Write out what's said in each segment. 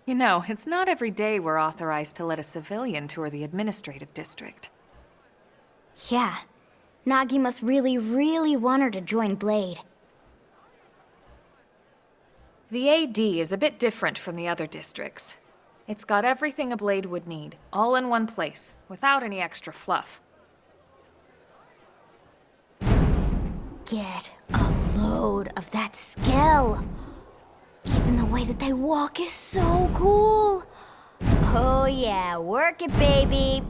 You know, it's not every day we're authorized to let a civilian tour the administrative district. Yeah. Nagi must really, really want her to join Blade. The AD is a bit different from the other districts. It's got everything a Blade would need, all in one place, without any extra fluff. Get a load of that Skell. Even the way that they walk is so cool. Oh yeah, work it, baby.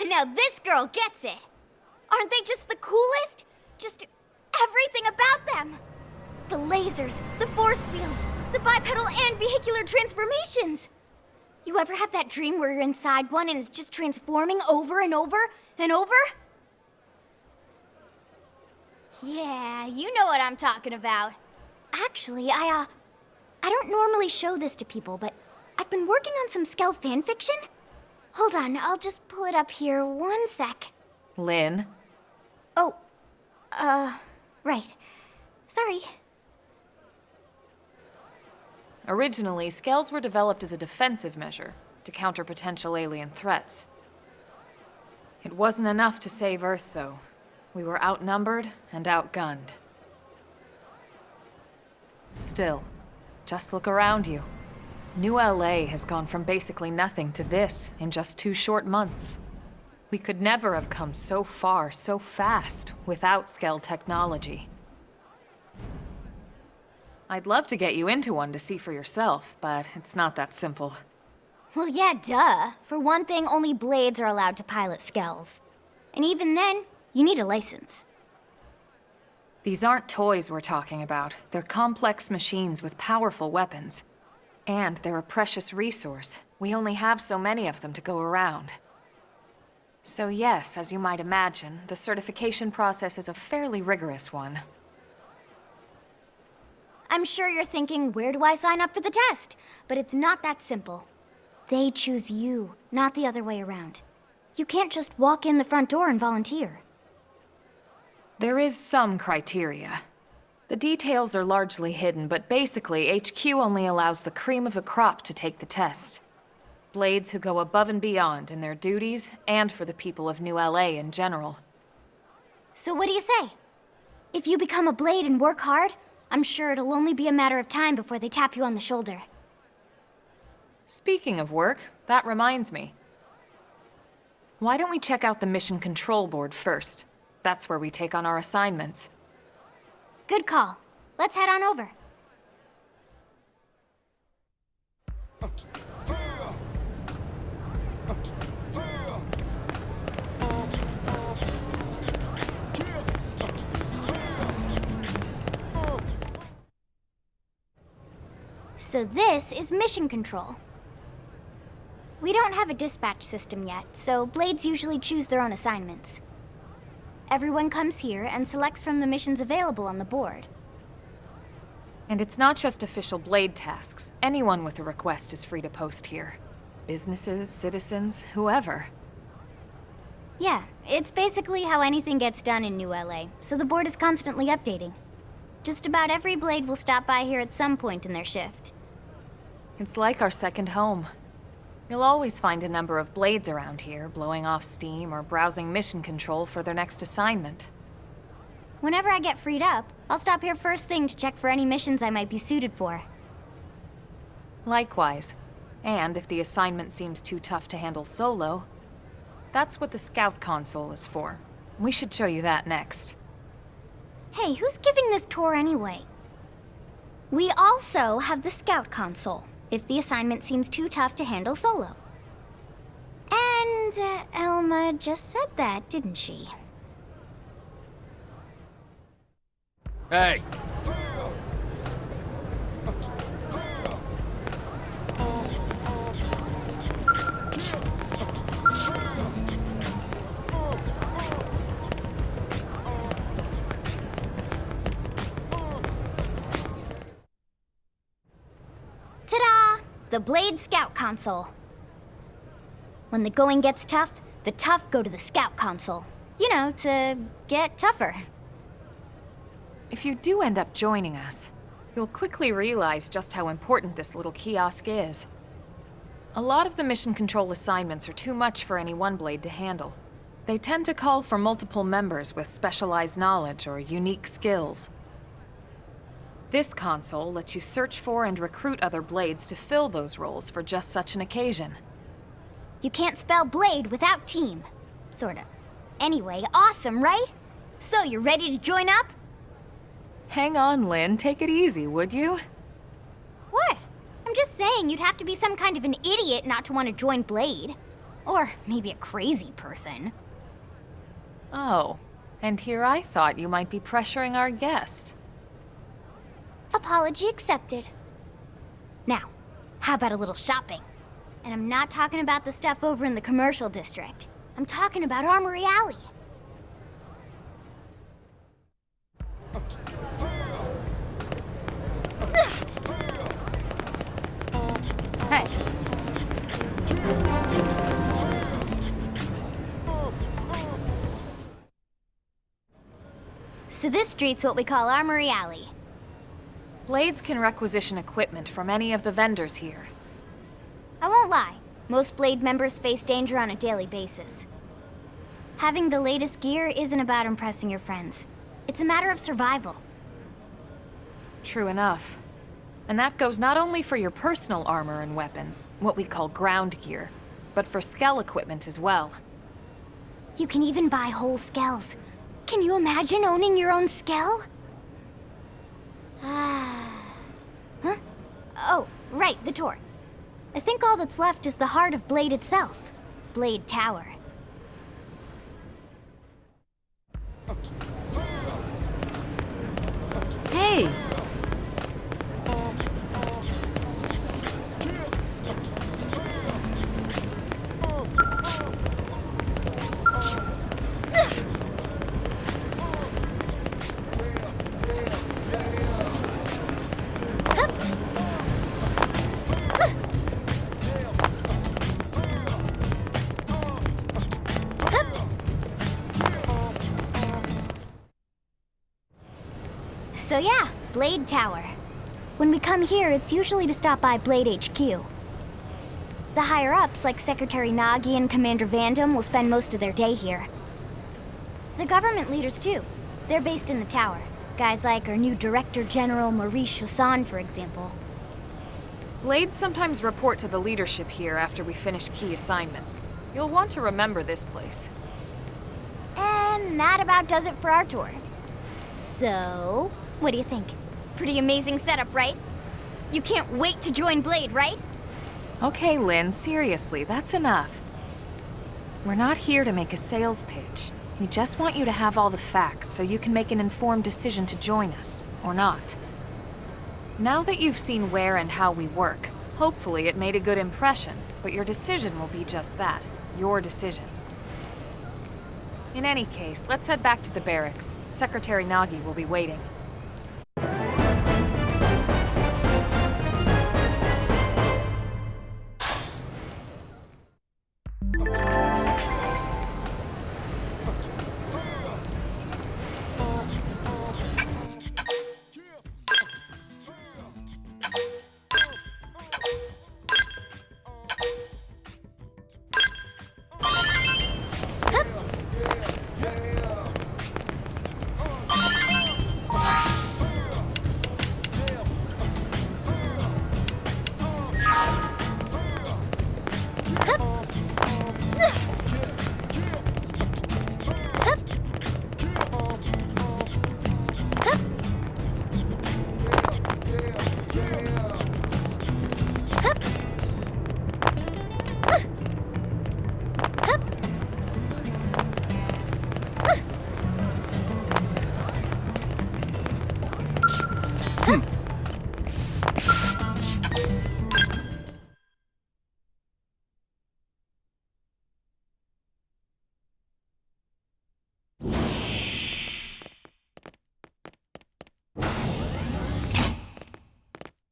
Now this girl gets it. Aren't they just the coolest? Just everything about them. The lasers, the force fields, the bipedal and vehicular transformations. You ever have that dream where you're inside one and it's just transforming over and over and over? Yeah, you know what I'm talking about. Actually, I don't normally show this to people, but I've been working on some Skell fanfiction. Hold on, I'll just pull it up here 1 sec. Lynn? Oh, right. Sorry. Originally, Skells were developed as a defensive measure to counter potential alien threats. It wasn't enough to save Earth, though. We were outnumbered and outgunned. Still, just look around you. New LA has gone from basically nothing to this in just 2 short months. We could never have come so far so fast without Skell technology. I'd love to get you into one to see for yourself, but it's not that simple. Well, yeah, duh. For one thing, only Blades are allowed to pilot Skells. And even then, you need a license. These aren't toys we're talking about. They're complex machines with powerful weapons. And they're a precious resource. We only have so many of them to go around. So yes, as you might imagine, the certification process is a fairly rigorous one. I'm sure you're thinking, where do I sign up for the test? But it's not that simple. They choose you, not the other way around. You can't just walk in the front door and volunteer. There is some criteria. The details are largely hidden, but basically, HQ only allows the cream of the crop to take the test. Blades who go above and beyond in their duties, and for the people of New LA in general. So what do you say? If you become a Blade and work hard, I'm sure it'll only be a matter of time before they tap you on the shoulder. Speaking of work, that reminds me. Why don't we check out the Mission Control Board first? That's where we take on our assignments. Good call. Let's head on over. So this is Mission Control. We don't have a dispatch system yet, so Blades usually choose their own assignments. Everyone comes here and selects from the missions available on the board. And it's not just official Blade tasks. Anyone with a request is free to post here. Businesses, citizens, whoever. Yeah, it's basically how anything gets done in New LA, so the board is constantly updating. Just about every Blade will stop by here at some point in their shift. It's like our second home. You'll always find a number of Blades around here, blowing off steam or browsing mission control for their next assignment. Whenever I get freed up, I'll stop here first thing to check for any missions I might be suited for. Likewise. And if the assignment seems too tough to handle solo, that's what the Scout Console is for. We should show you that next. Hey, who's giving this tour anyway? We also have the Scout Console, if the assignment seems too tough to handle solo. And Elma just said that, didn't she? Hey! Ta-da! The Blade Scout Console. When the going gets tough, the tough go to the Scout Console. You know, to get tougher. If you do end up joining us, you'll quickly realize just how important this little kiosk is. A lot of the mission control assignments are too much for any one blade to handle. They tend to call for multiple members with specialized knowledge or unique skills. This console lets you search for and recruit other blades to fill those roles for just such an occasion. You can't spell blade without team. Sorta. Anyway, awesome, right? So, you're ready to join up? Hang on, Lynn. Take it easy, would you? What? I'm just saying you'd have to be some kind of an idiot not to want to join Blade. Or maybe a crazy person. Oh, and here I thought you might be pressuring our guest. Apology accepted. Now, how about a little shopping? And I'm not talking about the stuff over in the commercial district. I'm talking about Armory Alley. Hey. So this street's what we call Armory Alley. Blades can requisition equipment from any of the vendors here. I won't lie, most Blade members face danger on a daily basis. Having the latest gear isn't about impressing your friends. It's a matter of survival. True enough. And that goes not only for your personal armor and weapons, what we call ground gear, but for Skell equipment as well. You can even buy whole Skells. Can you imagine owning your own Skell? Huh? Oh, right, the tour. I think all that's left is the heart of Blade itself. Blade Tower. Hey! So yeah, Blade Tower. When we come here, it's usually to stop by Blade HQ. The higher-ups, like Secretary Nagi and Commander Vandam, will spend most of their day here. The government leaders, too. They're based in the tower. Guys like our new Director General Maurice Chausson, for example. Blades sometimes report to the leadership here after we finish key assignments. You'll want to remember this place. And that about does it for our tour. So, what do you think? Pretty amazing setup, right? You can't wait to join Blade, right? Okay, Lynn, seriously, that's enough. We're not here to make a sales pitch. We just want you to have all the facts so you can make an informed decision to join us, or not. Now that you've seen where and how we work, hopefully it made a good impression, but your decision will be just that, your decision. In any case, let's head back to the barracks. Secretary Nagi will be waiting.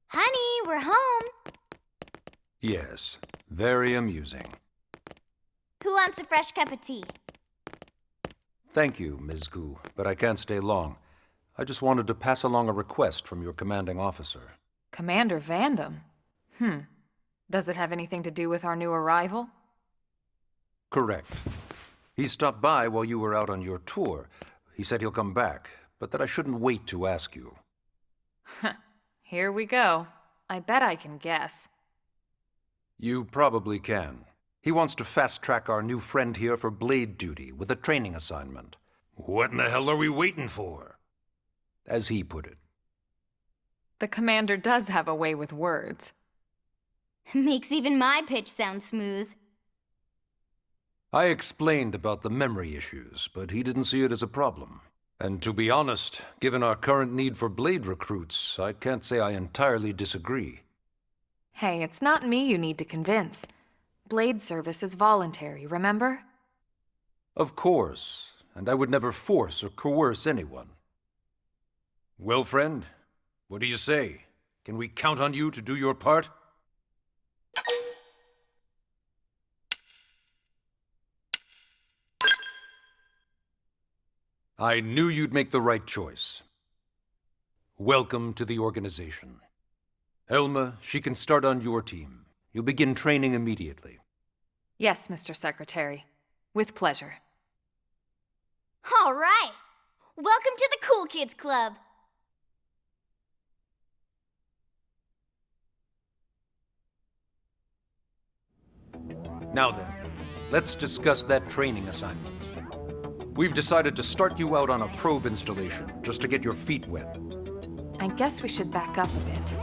Honey, we're home. Yes, very amusing. Who wants a fresh cup of tea? Thank you, Ms. Gu, but I can't stay long. I just wanted to pass along a request from your commanding officer. Commander Vandam? Does it have anything to do with our new arrival? Correct. He stopped by while you were out on your tour. He said he'll come back, but that I shouldn't wait to ask you. Here we go. I bet I can guess. You probably can. He wants to fast-track our new friend here for blade duty with a training assignment. What in the hell are we waiting for? As he put it. The commander does have a way with words. Makes even my pitch sound smooth. I explained about the memory issues, but he didn't see it as a problem. And to be honest, given our current need for blade recruits, I can't say I entirely disagree. Hey, it's not me you need to convince. Blade service is voluntary, remember? Of course, and I would never force or coerce anyone. Well, friend, what do you say? Can we count on you to do your part? I knew you'd make the right choice. Welcome to the organization. Elma, she can start on your team. You'll begin training immediately. Yes, Mr. Secretary. With pleasure. All right. Welcome to the Cool Kids Club. Now then, let's discuss that training assignment. We've decided to start you out on a probe installation, just to get your feet wet. I guess we should back up a bit.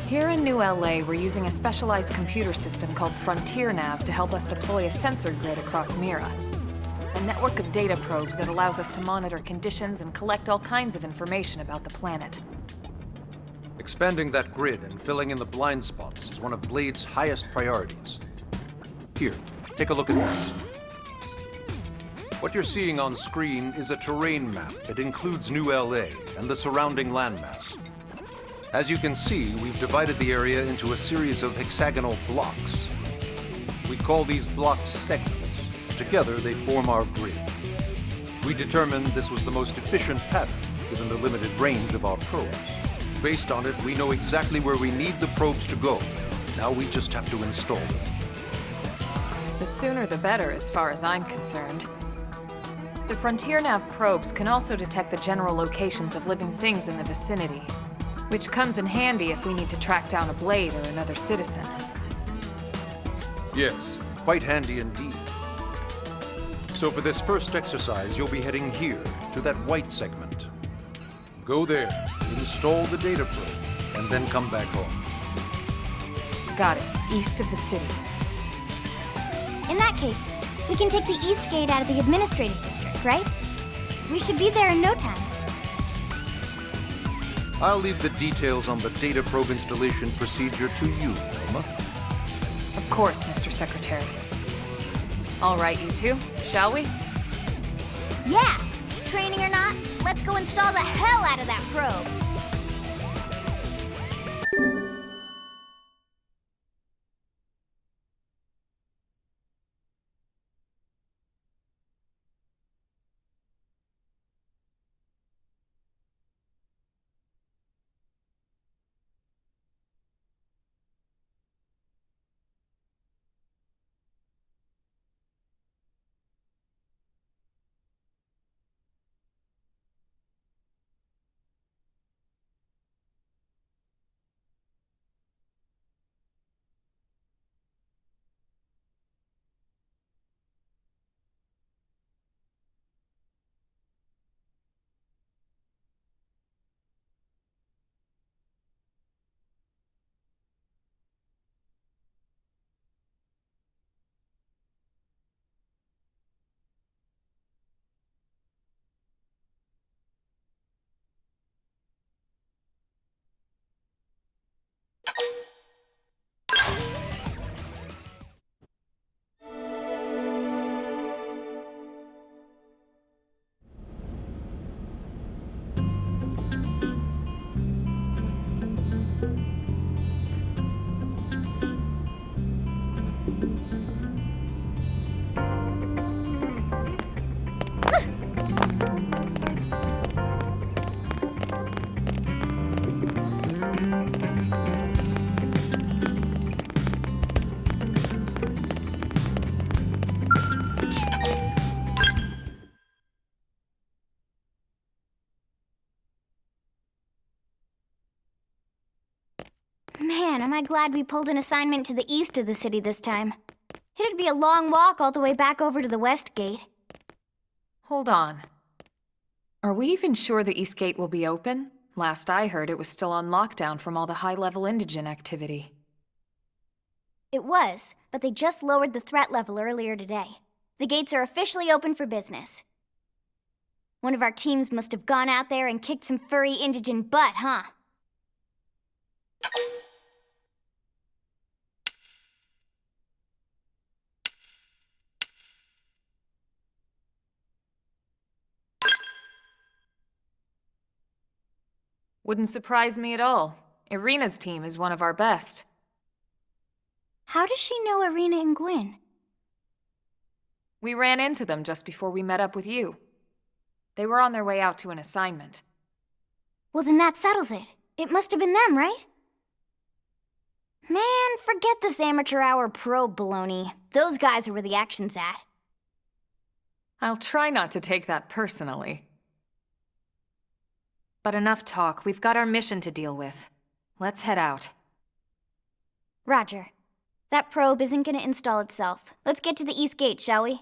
Here in New LA, we're using a specialized computer system called Frontier Nav to help us deploy a sensor grid across Mira. A network of data probes that allows us to monitor conditions and collect all kinds of information about the planet. Expanding that grid and filling in the blind spots is one of Blade's highest priorities. Here, take a look at this. What you're seeing on screen is a terrain map that includes New LA and the surrounding landmass. As you can see, we've divided the area into a series of hexagonal blocks. We call these blocks segments. Together, they form our grid. We determined this was the most efficient pattern, given the limited range of our probes. Based on it, we know exactly where we need the probes to go. Now we just have to install them. The sooner the better, as far as I'm concerned. The Frontier Nav probes can also detect the general locations of living things in the vicinity, which comes in handy if we need to track down a blade or another citizen. Yes, quite handy indeed. So for this first exercise, you'll be heading here, to that white segment. Go there, install the data probe, and then come back home. Got it. East of the city. In that case, we can take the East Gate out of the administrative district, right? We should be there in no time. I'll leave the details on the data probe installation procedure to you, Elma. Of course, Mr. Secretary. All right, you two, shall we? Yeah! Training or not, let's go install the hell out of that probe! Man, am I glad we pulled an assignment to the east of the city this time. It'd be a long walk all the way back over to the west gate. Hold on. Are we even sure the East Gate will be open? Last I heard, it was still on lockdown from all the high-level indigent activity. It was, but they just lowered the threat level earlier today. The gates are officially open for business. One of our teams must have gone out there and kicked some furry indigent butt, huh? Wouldn't surprise me at all. Irina's team is one of our best. How does she know Irina and Gwyn? We ran into them just before we met up with you. They were on their way out to an assignment. Well, then that settles it. It must have been them, right? Man, forget this amateur hour probe baloney. Those guys are where the action's at. I'll try not to take that personally. But enough talk. We've got our mission to deal with. Let's head out. Roger. That probe isn't gonna install itself. Let's get to the East Gate, shall we?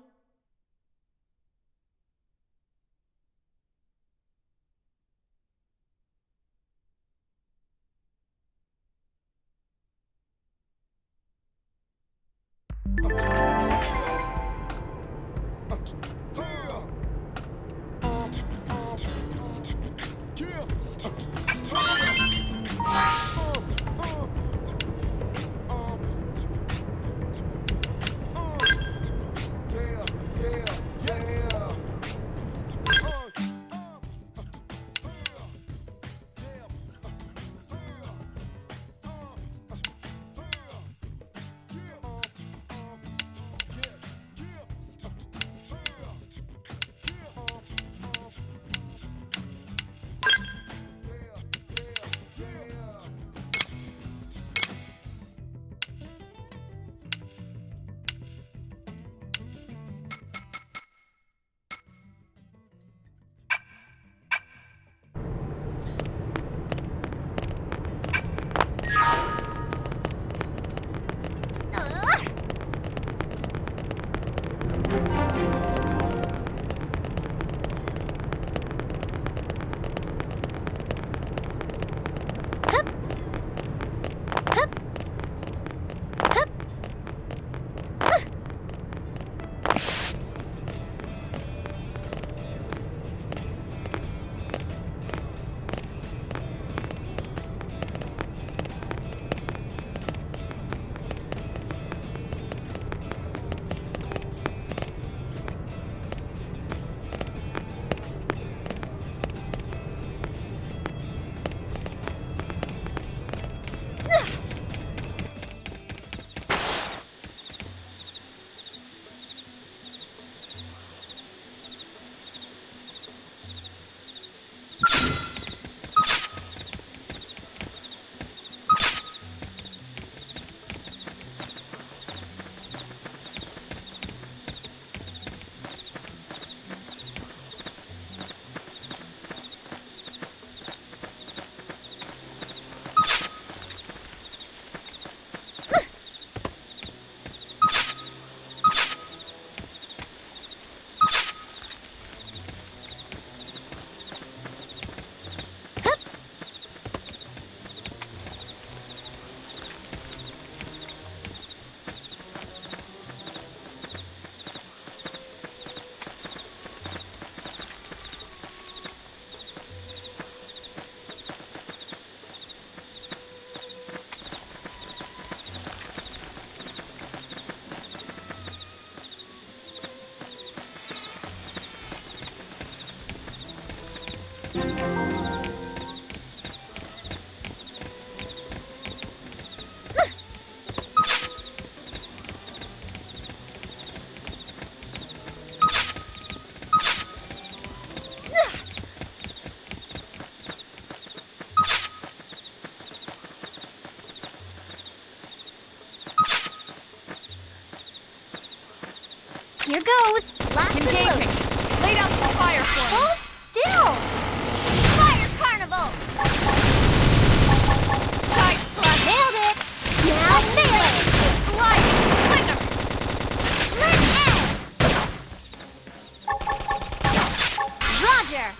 danger!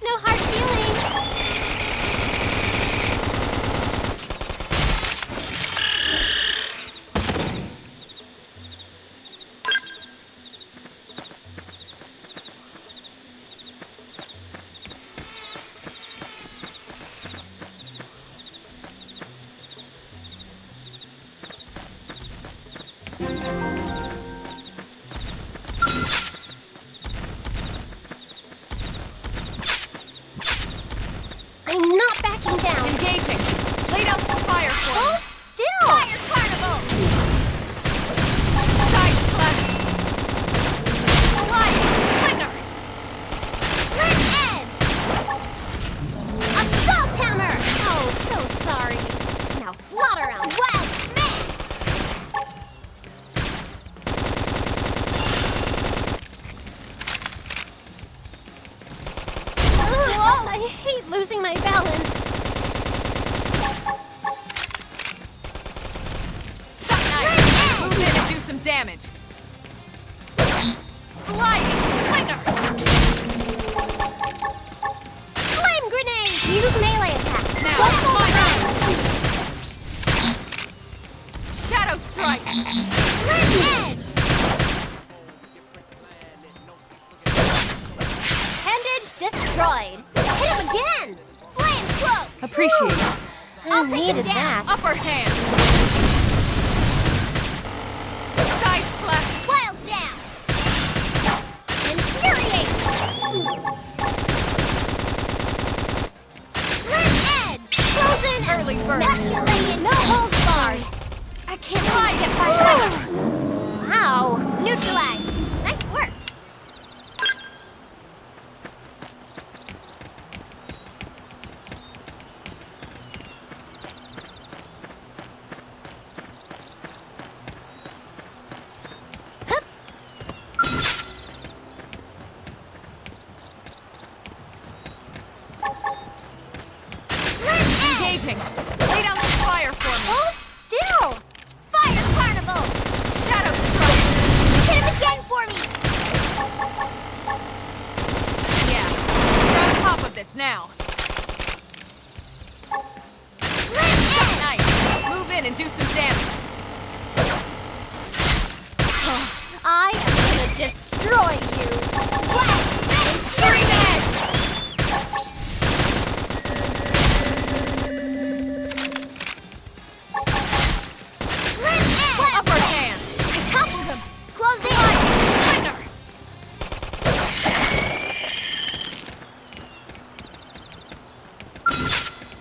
No hard feelings! I'm not backing down! Engaging! Lay down some fire for me! Hold still! Fire Carnival! Side slash! Alive! Slinger! Slit edge! Assault hammer! Oh, so sorry. Now slaughter 'em! Wild smash! Whoa! I hate losing my balance. Nice! Move in and do some damage! Sliding! Slinger! Flame grenade! Use melee attack. Now, Don't fall fire! behind. Shadow strike! Slit edge! Appendage destroyed. Hit him again! Flame cloak! Appreciate it. I needed that. Upper hand! Side slash! Wild down! Infuriate! Slit edge! Frozen! Early burn. Annihilate! No holds barred! I can't seem to get by that. Wow! Neutralized! Nice work! Engaging! Lay down some fire for me! Hold still! Fire Carnival! Shadow strike! Hit him again for me! Yeah. We're on top of this now. Slit edge! Nice. Move in and do some damage. I am gonna destroy you! Wild Extreme edge! Slit edge! Upper hand! I toppled him! Close in! Slinger!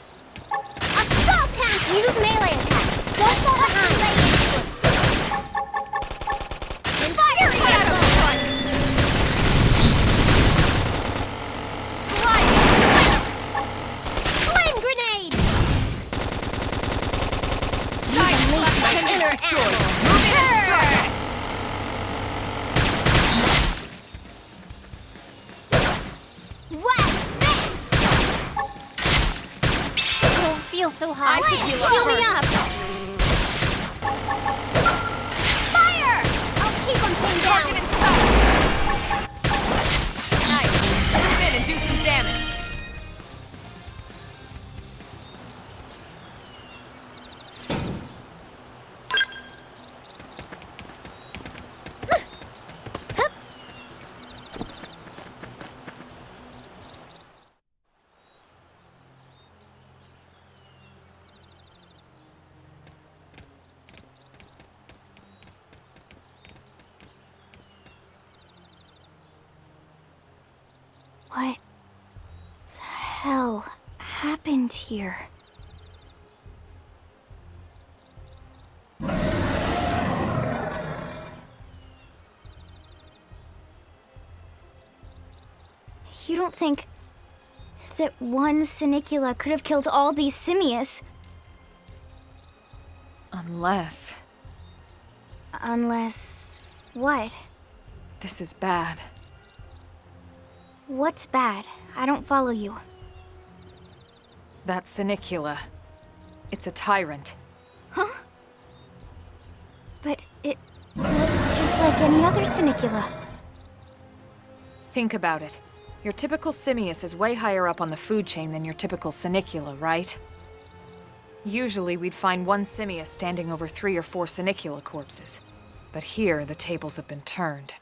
Assault hammer! Use melee attack! Don't fall behind! Fire Shadow Carnival! strike! Sliding! Flame grenade! Side slash! my inner Destroyed. animal. Move in and strike! Wild smash! Oh, feels so hot. I should heal up Heal me first. up! Fire! I'll keep him pinned down. Target in sight! Nice. Move in and do some damage. What the hell happened here? You don't think that one Adsecula could have killed all these simius? Unless... Unless... what? This is bad. What's bad? I don't follow you. That Adsecula. It's a tyrant. Huh? But it looks just like any other Adsecula. Think about it. You're Your typical simius is way higher up on the food chain than your typical Senicula, right? Usually we'd find one simius standing over 3 or 4 Senicula corpses. But here, the tables have been turned.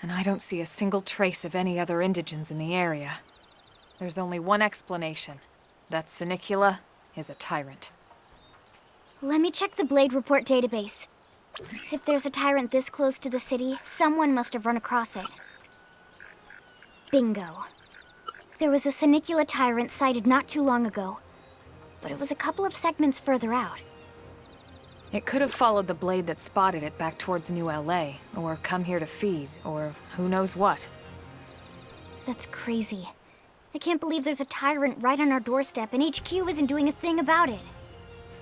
And I don't see a single trace of any other indigents in the area. There's only one explanation. That Senicula is a tyrant. Let me check the Blade Report database. If there's a tyrant this close to the city, someone must have run across it. Bingo. There was a Senicula tyrant sighted not too long ago, but it was a couple of segments further out. It could have followed the blade that spotted it back towards New LA, or come here to feed, or who knows what. That's crazy. I can't believe there's a tyrant right on our doorstep and HQ isn't doing a thing about it.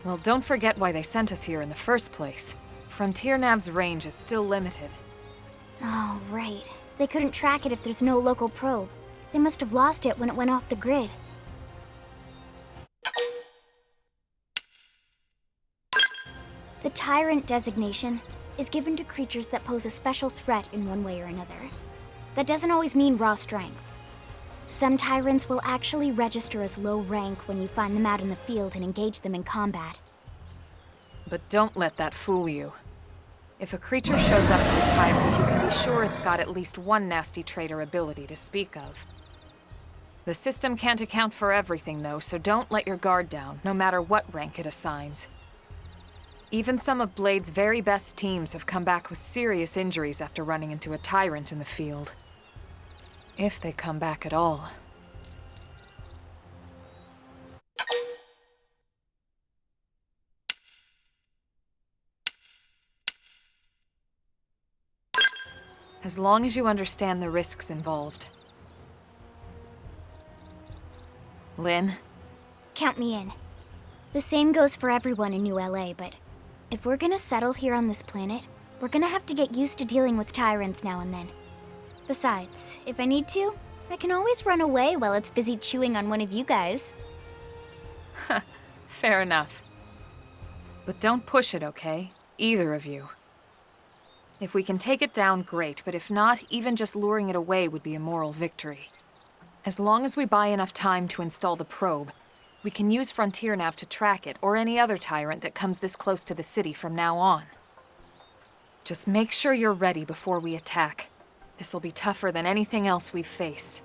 Well, don't forget why they sent us here in the first place. Frontier Nav's range is still limited. Oh, right. They couldn't track it if there's no local probe. They must have lost it when it went off the grid. The Tyrant designation is given to creatures that pose a special threat in one way or another. That doesn't always mean raw strength. Some Tyrants will actually register as low rank when you find them out in the field and engage them in combat. But don't let that fool you. If a creature shows up as a tyrant, you can be sure it's got at least one nasty trait or ability to speak of. The system can't account for everything, though, so don't let your guard down, no matter what rank it assigns. Even some of Blade's very best teams have come back with serious injuries after running into a tyrant in the field. If they come back at all. As long as you understand the risks involved. Lynn? Count me in. The same goes for everyone in New LA, but if we're gonna settle here on this planet, we're gonna have to get used to dealing with tyrants now and then. Besides, if I need to, I can always run away while it's busy chewing on one of you guys. Fair enough. But don't push it, okay? Either of you. If we can take it down, great, but if not, even just luring it away would be a moral victory. As long as we buy enough time to install the probe, we can use Frontier Nav to track it, or any other tyrant that comes this close to the city from now on. Just make sure you're ready before we attack. This'll be tougher than anything else we've faced.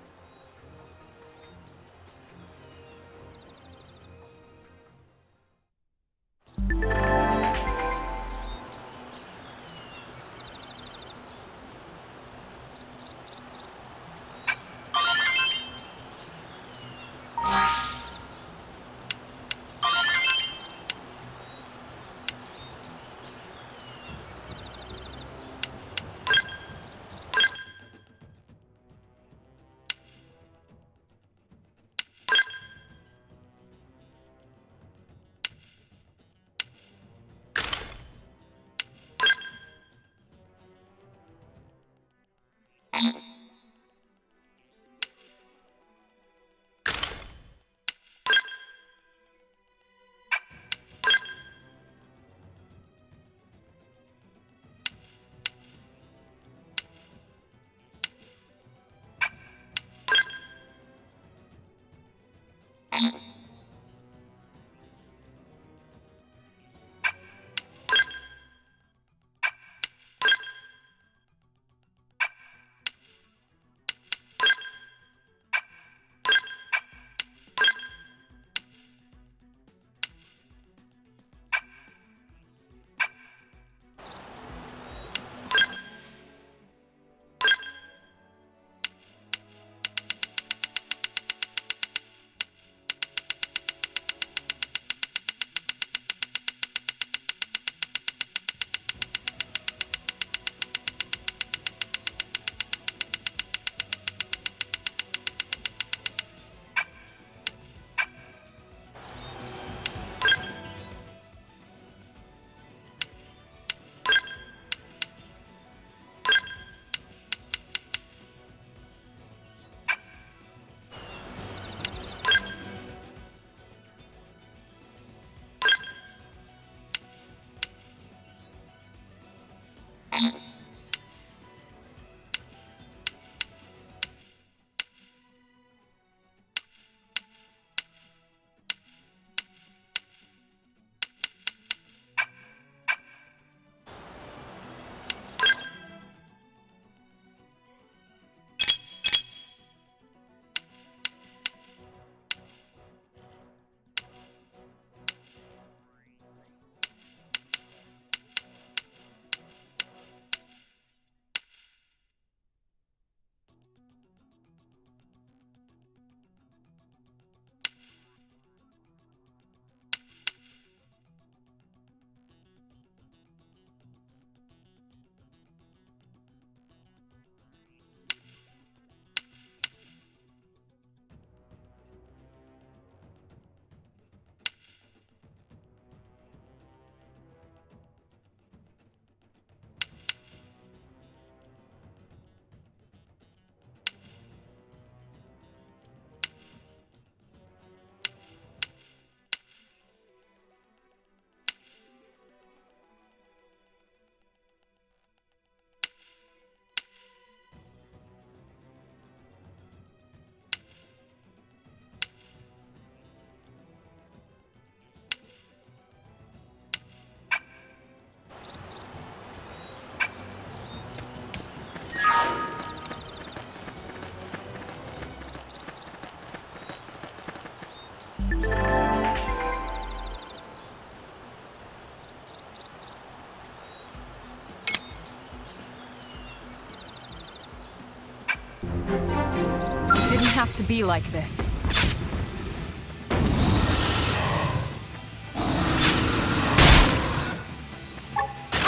have to be like this.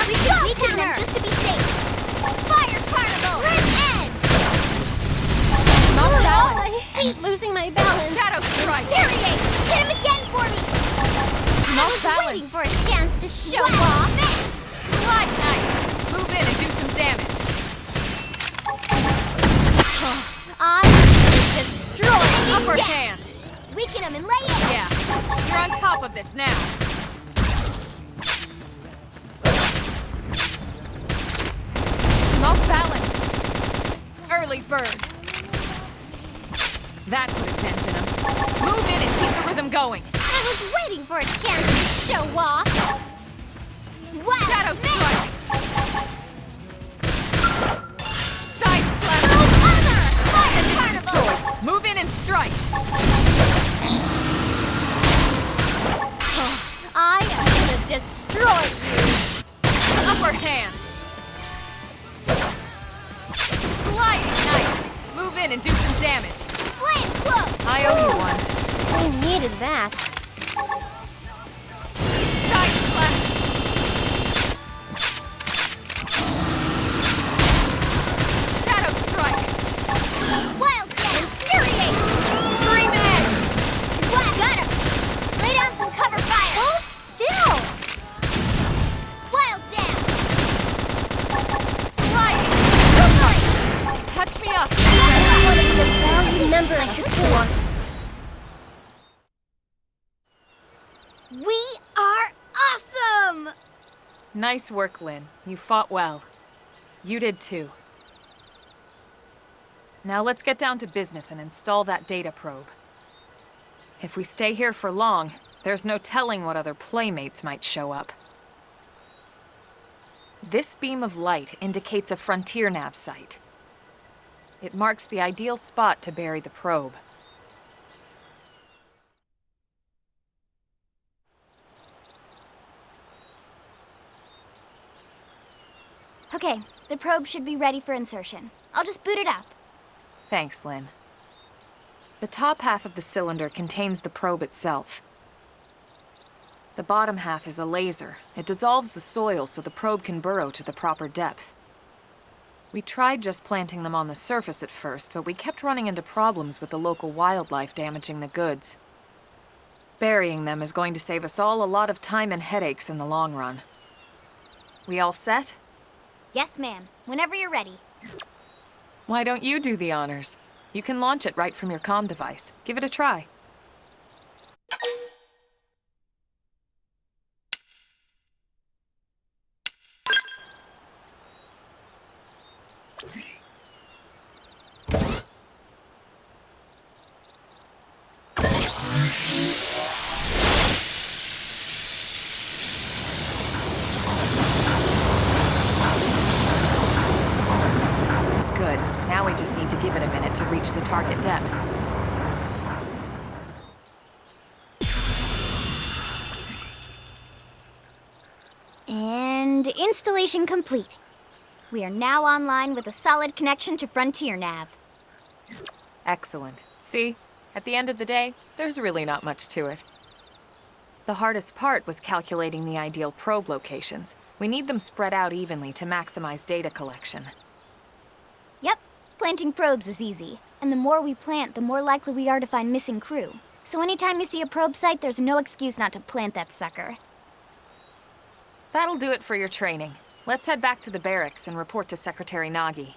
We should weaken them just to be safe. Fire Carnival! Red Edge! Not I balance. hate losing my balance. Shadow strike. Infuriate! Hit him again for me! Not I was waiting balance. for a chance to show Wow. off. Slide nice. Move in and do some damage. I will destroy Upper Yeah. hand. Weaken him and lay it! Yeah. You're on top of this now. Off balance. Early bird. That put a dent in him. Move in and keep the rhythm going. I was waiting for a chance to show off. Wow! Shadow strike. Side slash. Armor! Fire And it's Carnival! destroyed. Move in and strike. I am gonna destroy you. Upper hand. Sliding nice. Move in and do some damage. Flame Cloak! I owe you one. I needed that. Side slash. Shadow strike. Wild Jet! Infuriate! Scream edge. Blatt! Got him! Lay down some cover fire! Hold still! Wild Dance! Sliding. Touch me up. Remember this one. We are awesome! Nice work, Lynn. You fought well. You did too. Now let's get down to business and install that data probe. If we stay here for long, there's no telling what other playmates might show up. This beam of light indicates a frontier nav site. It marks the ideal spot to bury the probe. Okay, the probe should be ready for insertion. I'll just boot it up. Thanks, Lynn. The top half of the cylinder contains the probe itself. The bottom half is a laser. It dissolves the soil so the probe can burrow to the proper depth. We tried just planting them on the surface at first, but we kept running into problems with the local wildlife damaging the goods. Burying them is going to save us all a lot of time and headaches in the long run. We all set? Yes, ma'am. Whenever you're ready. Why don't you do the honors? You can launch it right from your comm device. Give it a try. Good. Now we just need to give it a minute to reach the target depth. And installation complete. We are now online with a solid connection to Frontier Nav. Excellent. See? At the end of the day, there's really not much to it. The hardest part was calculating the ideal probe locations. We need them spread out evenly to maximize data collection. Yep, planting probes is easy. And the more we plant, the more likely we are to find missing crew. So anytime you see a probe site, there's no excuse not to plant that sucker. That'll do it for your training. Let's head back to the barracks and report to Secretary Nagi.